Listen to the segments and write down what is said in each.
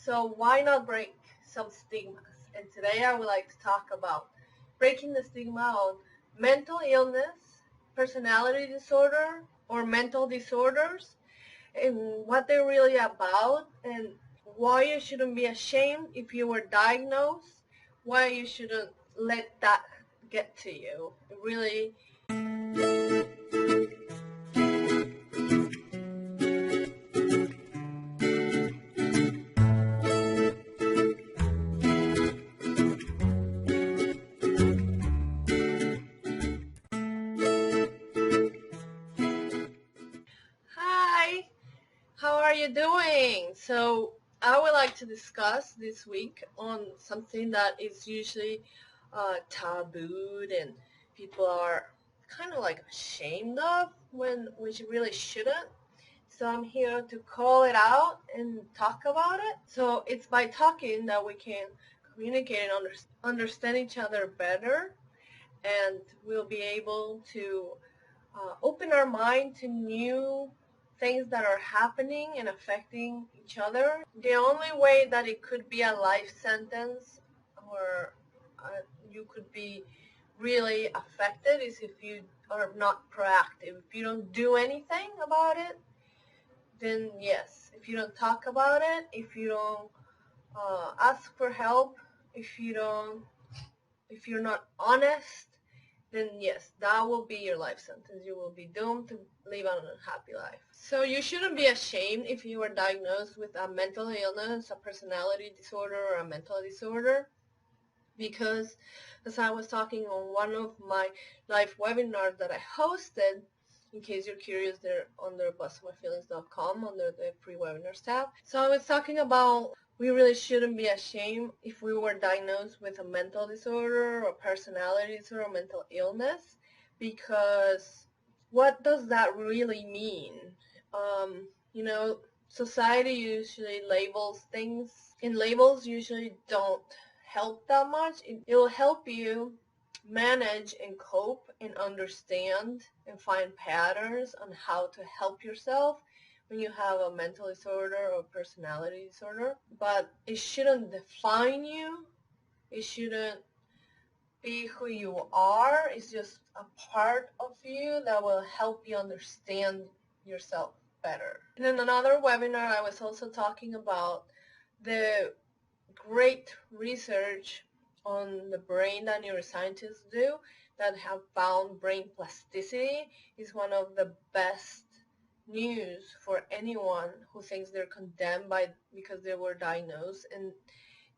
So why not break some stigmas? And today I would like to talk about breaking the stigma on mental illness, personality disorder, or mental disorders, and what they're really about, and why you shouldn't be ashamed if you were diagnosed, why you shouldn't let that get to you. It really. Hi, how are you doing? So I would like to discuss this week on something that is usually tabooed and people are kind of like ashamed of which really shouldn't. So I'm here to call it out and talk about it. So it's by talking that we can communicate and understand each other better, and we'll be able to open our mind to new things that are happening and affecting each other. The only way that it could be a life sentence or you could be really affected is if you are not proactive. If you don't do anything about it, then yes. If you don't talk about it, if you don't ask for help, if you're not honest, then yes, that will be your life sentence. You will be doomed to live an unhappy life. So you shouldn't be ashamed if you are diagnosed with a mental illness, a personality disorder, or a mental disorder, because as I was talking on one of my live webinars that I hosted, in case you're curious, they're under busmyfeelings.com under the free webinars tab. So I was talking about we really shouldn't be ashamed if we were diagnosed with a mental disorder or personality disorder or mental illness, because what does that really mean? You know, society usually labels things, and labels usually don't help that much. It will help you manage and cope and understand and find patterns on how to help yourself when you have a mental disorder or personality disorder. But it shouldn't define you. It shouldn't be who you are. It's just a part of you that will help you understand yourself better. And in another webinar, I was also talking about the great research on the brain that neuroscientists do that have found brain plasticity is one of the best news for anyone who thinks they're condemned because they were diagnosed and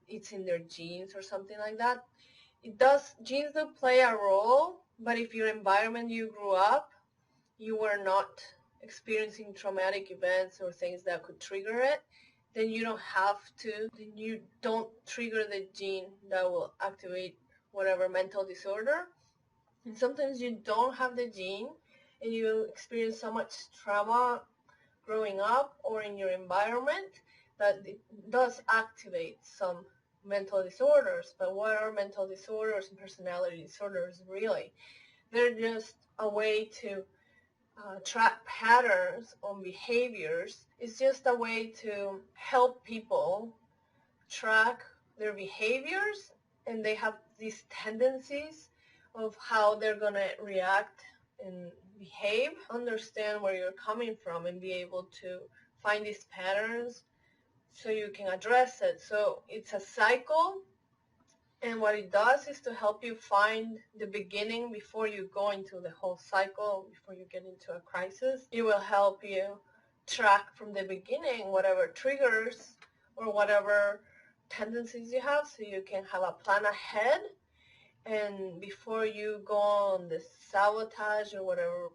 it's in their genes or something like that. Genes do play a role, but if your environment you grew up, you were not experiencing traumatic events or things that could trigger it, then you don't trigger the gene that will activate whatever mental disorder. And sometimes you don't have the gene and you experience so much trauma growing up or in your environment that it does activate some mental disorders. But what are mental disorders and personality disorders really? They're just a way to track patterns on behaviors. It's just a way to help people track their behaviors, and they have these tendencies of how they're going to react and behave. Understand where you're coming from and be able to find these patterns so you can address it. So it's a cycle, and what it does is to help you find the beginning before you go into the whole cycle, before you get into a crisis. It will help you track from the beginning whatever triggers or whatever tendencies you have, so you can have a plan ahead, and before you go on the sabotage or whatever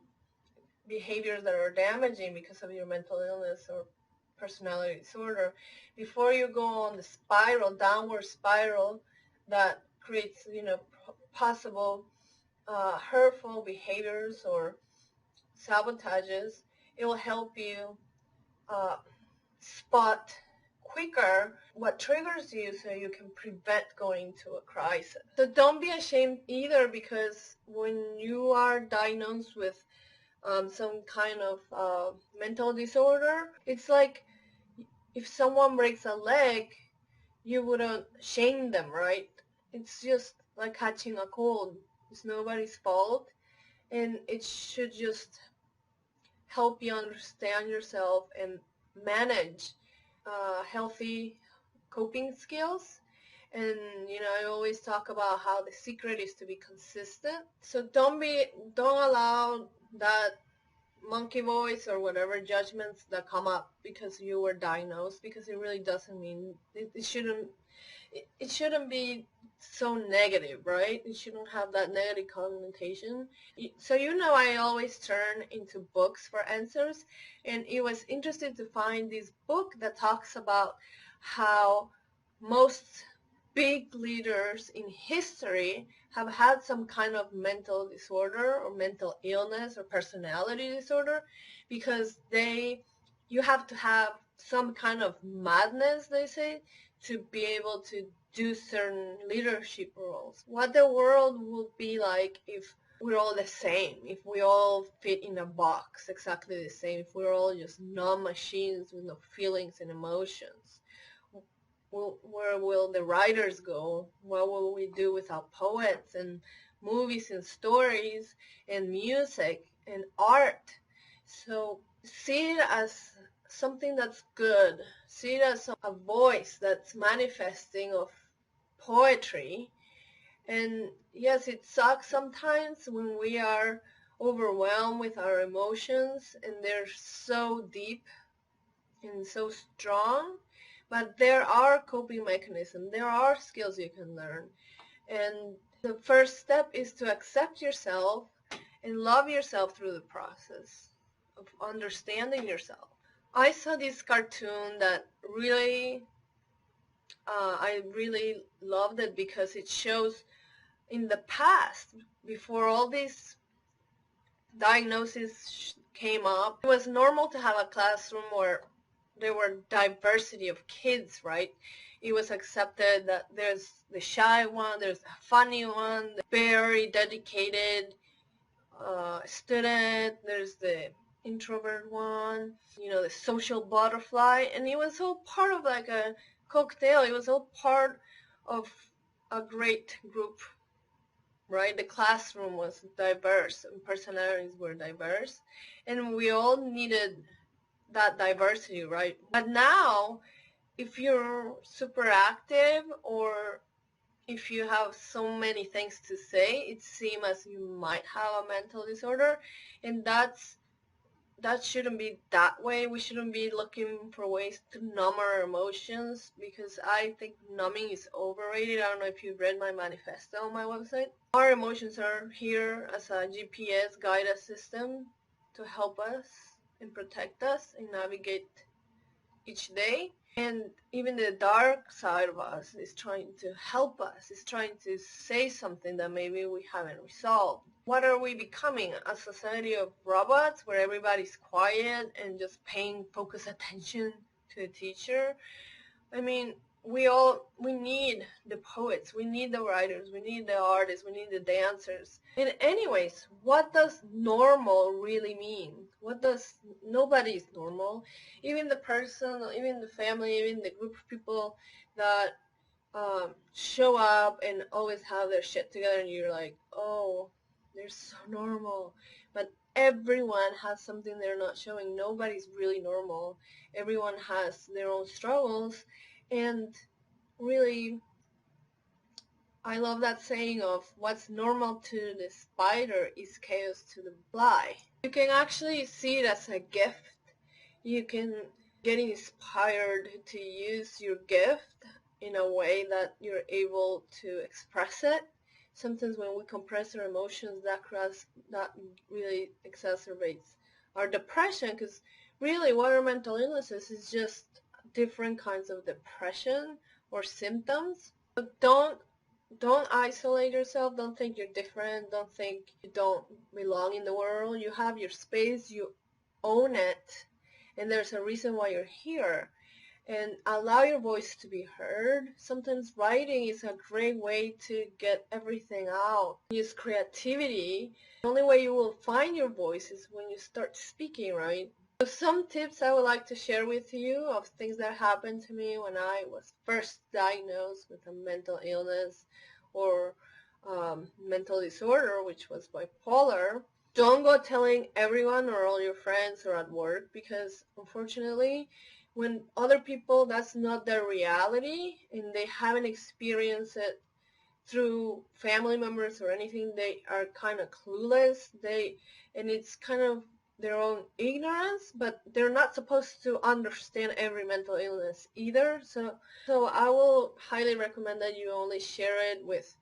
behaviors that are damaging because of your mental illness or personality disorder, before you go on the downward spiral that creates, possible hurtful behaviors or sabotages, it will help you spot quicker what triggers you so you can prevent going to a crisis. So don't be ashamed either, because when you are diagnosed with some kind of mental disorder, it's like if someone breaks a leg, you wouldn't shame them, right? It's just like catching a cold. It's nobody's fault, and it should just help you understand yourself and manage healthy coping skills. And I always talk about how the secret is to be consistent. So don't allow that monkey voice or whatever judgments that come up because you were diagnosed, because it really doesn't mean it shouldn't be so negative, right? It shouldn't have that negative connotation. So I always turn into books for answers, and it was interesting to find this book that talks about how most big leaders in history have had some kind of mental disorder or mental illness or personality disorder, because you have to have some kind of madness, they say, to be able to do certain leadership roles. What the world would be like if we're all the same, if we all fit in a box exactly the same, if we're all just numb machines with no feelings and emotions. Where will the writers go? What will we do without poets and movies and stories and music and art? So see it as something that's good. See it as a voice that's manifesting of poetry. And yes, it sucks sometimes when we are overwhelmed with our emotions and they're so deep and so strong. But there are coping mechanisms. There are skills you can learn. And the first step is to accept yourself and love yourself through the process of understanding yourself. I saw this cartoon that I really loved it because it shows in the past, before all these diagnoses came up, it was normal to have a classroom where there were diversity of kids, right? It was accepted that there's the shy one, there's the funny one, the very dedicated student, there's the introvert one, the social butterfly, and it was all part of like a cocktail. It was all part of a great group, right? The classroom was diverse and personalities were diverse, and we all needed that diversity, right? But now, if you're super active or if you have so many things to say, it seems as you might have a mental disorder, and that shouldn't be that way. We shouldn't be looking for ways to numb our emotions, because I think numbing is overrated. I don't know if you've read my manifesto on my website. Our emotions are here as a GPS guided system to help us and protect us and navigate each day. And even the dark side of us is trying to help us, is trying to say something that maybe we haven't resolved. What are we becoming? A society of robots where everybody's quiet and just paying focused attention to the teacher? I mean, we need the poets, we need the writers, we need the artists, we need the dancers. And anyways, what does normal really mean? Nobody's normal. Even the person, even the family, even the group of people that show up and always have their shit together, and you're like, oh, they're so normal. But everyone has something they're not showing. Nobody's really normal. Everyone has their own struggles. And really, I love that saying of what's normal to the spider is chaos to the fly. You can actually see it as a gift. You can get inspired to use your gift in a way that you're able to express it. Sometimes when we compress our emotions, that really exacerbates our depression, because really what are mental illnesses is just different kinds of depression or symptoms. But don't isolate yourself. Don't think you're different. Don't think you don't belong in the world. You have your space. You own it. And there's a reason why you're here. And allow your voice to be heard. Sometimes writing is a great way to get everything out. Use creativity. The only way you will find your voice is when you start speaking, right? So some tips I would like to share with you of things that happened to me when I was first diagnosed with a mental illness or mental disorder, which was bipolar. Don't go telling everyone or all your friends or at work, because unfortunately when other people, that's not their reality and they haven't experienced it through family members or anything, they are kind of clueless. And it's kind of their own ignorance, but they're not supposed to understand every mental illness either. So I will highly recommend that you only share it with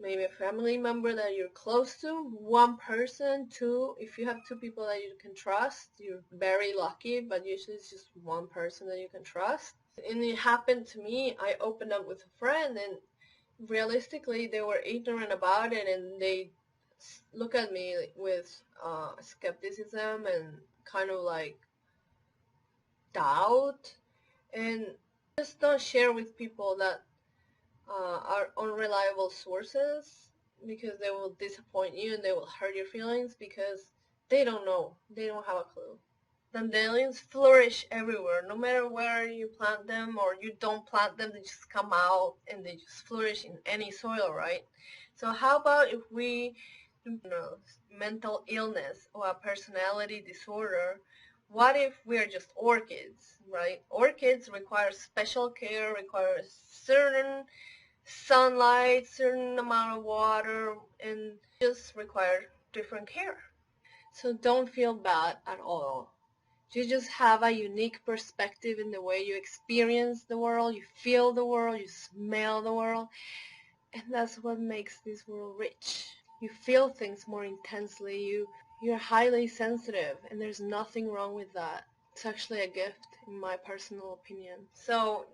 maybe a family member that you're close to, one person, two. If you have two people that you can trust, you're very lucky, but usually it's just one person that you can trust. And it happened to me. I opened up with a friend, and realistically they were ignorant about it, and they look at me with skepticism and kind of like doubt. And just don't share with people that are unreliable sources, because they will disappoint you and they will hurt your feelings, because they don't know. They don't have a clue. Dandelions flourish everywhere, no matter where you plant them or you don't plant them, they just come out and they just flourish in any soil, right? So how about if we, mental illness or a personality disorder, what if we're just orchids, right? Orchids require special care, require certain sunlight, certain amount of water, and just require different care. So don't feel bad at all. You just have a unique perspective in the way you experience the world, you feel the world, you smell the world, and that's what makes this world rich. You feel things more intensely, you're highly sensitive, and there's nothing wrong with that. It's actually a gift, in my personal opinion. So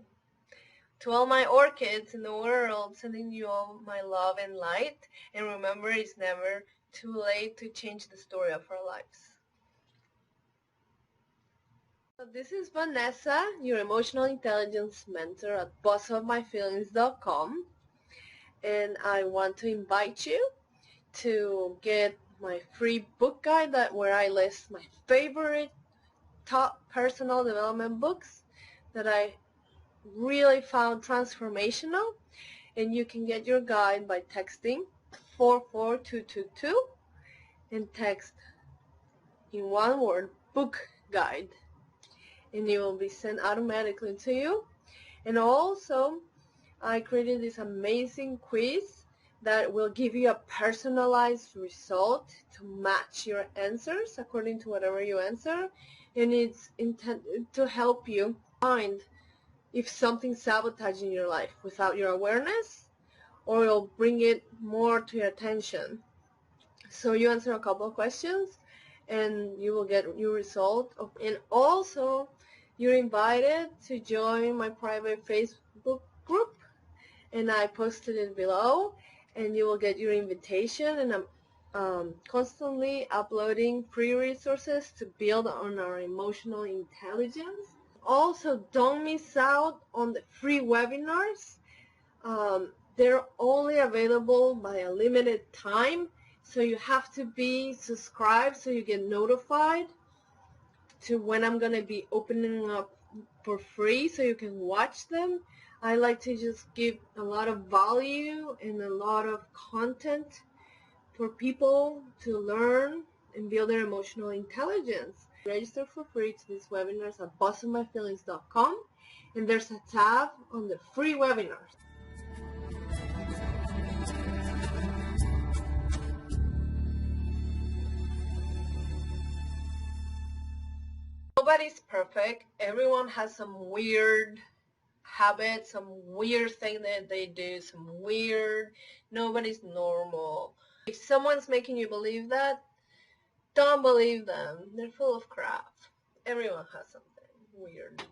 to all my orchids in the world, sending you all my love and light, and remember, it's never too late to change the story of our lives. So this is Vanessa, your emotional intelligence mentor at bossofmyfeelings.com, and I want to invite you to get my free book guide where I list my favorite top personal development books that I really found transformational. And you can get your guide by texting 44222 and text in one word book guide, and it will be sent automatically to you. And also I created this amazing quiz that will give you a personalized result to match your answers according to whatever you answer, and it's intended to help you find if something's sabotaging your life without your awareness, or it'll bring it more to your attention. So you answer a couple of questions and you will get your result. And also you're invited to join my private Facebook group, and I posted it below, and you will get your invitation. And I'm constantly uploading free resources to build on our emotional intelligence. Also, don't miss out on the free webinars. They're only available by a limited time, so you have to be subscribed so you get notified to when I'm going to be opening up for free so you can watch them. I like to just give a lot of value and a lot of content for people to learn and build their emotional intelligence. Register for free to these webinars at bossofmyfeelings.com, and there's a tab on the free webinars. Nobody's perfect. Everyone has some weird habits, some weird thing that they do, nobody's normal. If someone's making you believe that, don't believe them. They're full of crap. Everyone has something weird.